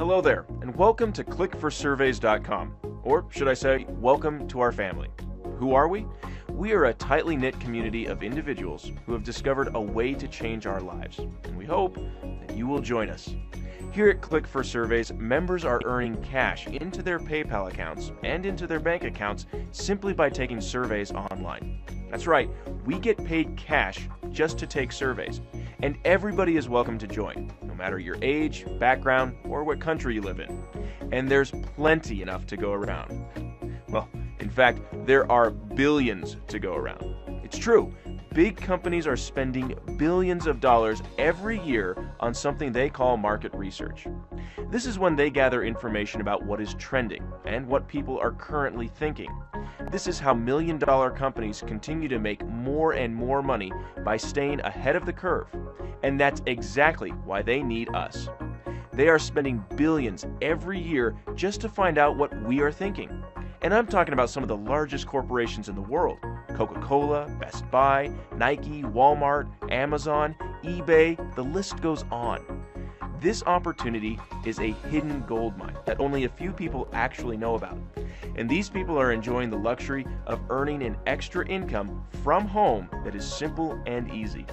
Hello there, and welcome to clickforsurveys.com, or should I say, welcome to our family. Who are we? We are a tightly knit community of individuals who have discovered a way to change our lives, and we hope that you will join us. Here at Click for Surveys, members are earning cash into their PayPal accounts and into their bank accounts simply by taking surveys online. That's right, we get paid cash just to take surveys, and everybody is welcome to join, no matter your age, background, or what country you live in. And there's plenty enough to go around. Well, in fact, there are billions to go around. It's true. Big companies are spending billions of dollars every year on something they call market research. This is when they gather information about what is trending and what people are currently thinking. This is how million-dollar companies continue to make more and more money by staying ahead of the curve. And that's exactly why they need us. They are spending billions every year just to find out what we are thinking. And I'm talking about some of the largest corporations in the world. Coca-Cola, Best Buy, Nike, Walmart, Amazon, eBay, the list goes on. This opportunity is a hidden gold mine that only a few people actually know about. And these people are enjoying the luxury of earning an extra income from home that is simple and easy.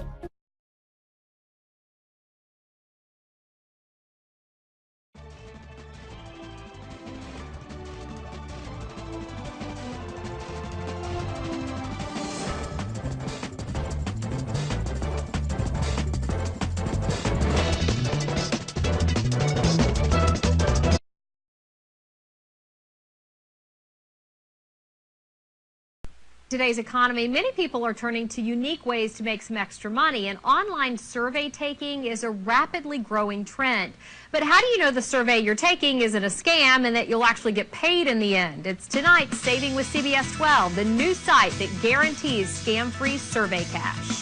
Today's economy, many people are turning to unique ways to make some extra money, and online survey taking is a rapidly growing trend. But how do you know the survey you're taking isn't a scam and that you'll actually get paid in the end? It's tonight's Saving with CBS 12, the new site that guarantees scam-free survey cash.